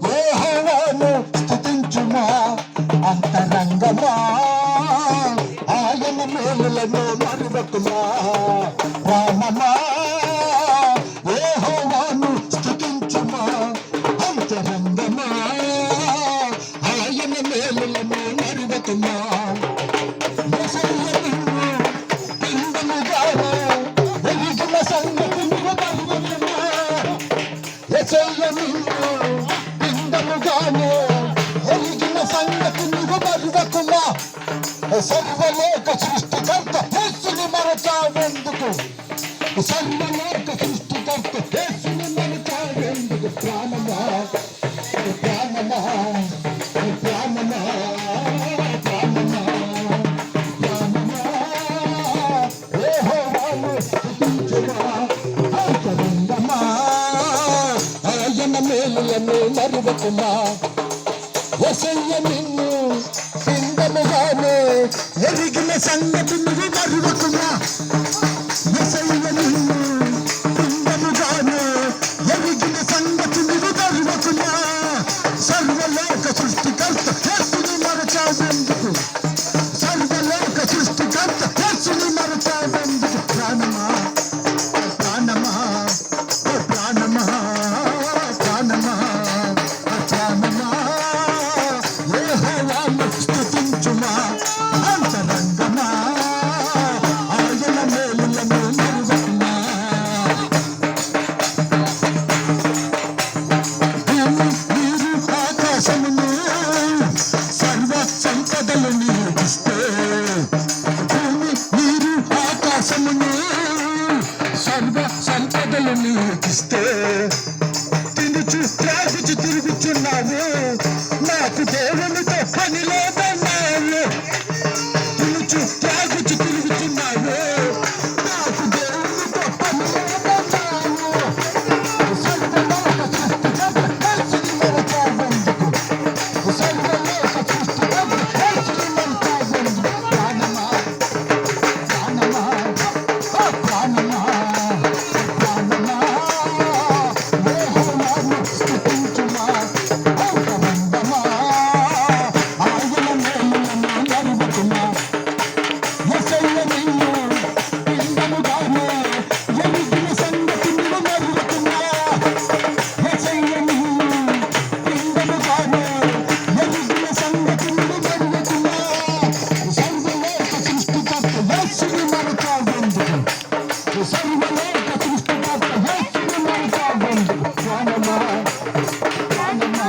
యెహోవాను స్తుతించుమా అంతరంగమా, ఆయన మేలులను మరువకుమా. ప్రాణమా యెహోవాను స్తుతించుమా అంతరంగమా, ఆయన మేలులను మరువకుమా. సర్వలోక సృష్టికర్త యేసుని మరచావెందుకు, సర్వలోక సృష్టికర్త యేసుని మరచావెందుకు. ప్రాణమా ప్రాణమా ప్రాణమా ప్రాణమా ప్రాణమా యెహోవాను స్తుతించుమా అంతరంగమా, ఆయన మేలులను మరువకుమా. యేసయ్య నిన్ను పిండముగానే ఎరిగిన సంగతి నువ్వు మరువకుమా. యేసయ్య నిన్ను పిండముగానే ఎరిగిన సంగతి నువ్వు మరువకుమా. సర్వలోక సృష్టికర్త యేసుని మరచావెందుకు, సర్వలోక సృష్టికర్త యేసుని మరచావెందుకు. ప్రాణమా ప్రాణమా ప్రాణమా ప్రాణమా ప్రాణమా యెహోవాను స్తుతించుమా అంతరంగమా, ఆయన మేలులను మరువకుమా. భూమి నీరు ఆకాశమును సర్వ సంపదలు నీకిస్తే, భూమి నీరు ఆకాశమును సర్వ సంపదలు నీకిస్తే, తినుచు త్రాగుచు తిరుగుచున్నావు, నాకు దేవునితో పని లేదన్నావు. తినుచు త్రాగుచు తిరుగుచున్నావు, నాకు దేవునితో పని లేదన్నావు. సర్వలోక సృష్టికర్త యేసుని మరచావెందుకు, సర్వలోక సృష్టికర్త యేసుని మరచావెందుకు. ప్రాణమా ప్రాణమా ప్రాణమా ప్రాణమా యెహోవాను స్తుతించుమా అంతరంగమా, ఆయన మేలులను మరువకుమా. యేసయ్య నిన్ను పిండముగానే ఎరిగిన సంగతి నువ్వు మరువకుమా. యేసయ్య నిన్ను పిండముగానే ఎరిగిన సంగతి నువ్వు మరువకుమా. సర్వలోక సృష్టికర్త యేసుని మరచావెందుకు, సర్వలోక సృష్టికర్త యేసుని మరచావెందుకు. ప్రాణమా ప్రాణమా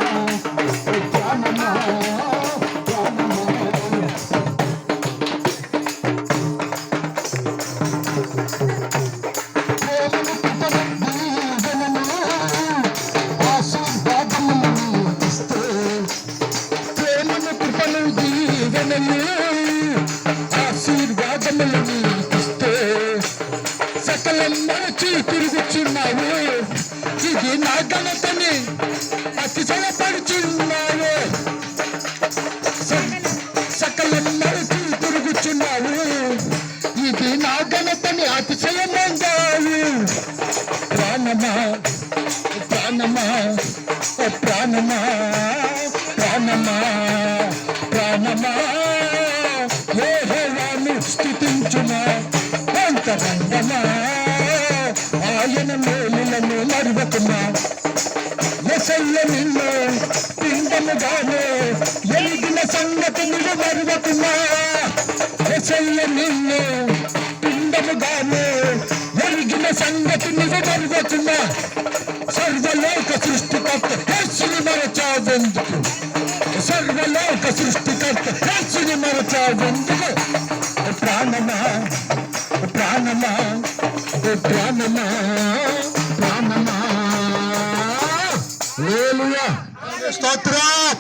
ప్రాణమా ప్రాణమా ప్రేమను కృపను దీవెనను ఆశీర్వాదములు నీకిస్తే, ప్రేమను కృపను దీవెనను ఆశీర్వాదములు నీకిస్తే, సకలం మరచి తిరుగుచున్నావు, ఇది నా ఘనతని అతిశయపడుచున్నావు. సకలం మరచి తిరుగుచున్నావు, ఇది నా ఘనతని అతిశయమందావు. ప్రాణమా ప్రాణమా ప్రాణమా ప్రాణమా ప్రాణమా యెహోవాను స్తుతించుమా అంతరంగమా, ఆయన మేలులను మరువకుమా. యేసయ్య నిన్ను పిండముగానే ఎరిగిన సంగతి నువ్వు మరువకుమా. యేసయ్య నిన్ను పిండముగానే ఎరిగిన సంగతి నువ్వు మరువకుమా. సర్వలోక సృష్టికర్త యేసుని మరచావెందుకు, సర్వలోక సృష్టికర్త యేసుని మరచావెందుకు. ప్రాణమా ప్రాణమా ప్రాణమా ప్రాణమా హల్లెలూయా స్తోత్రం.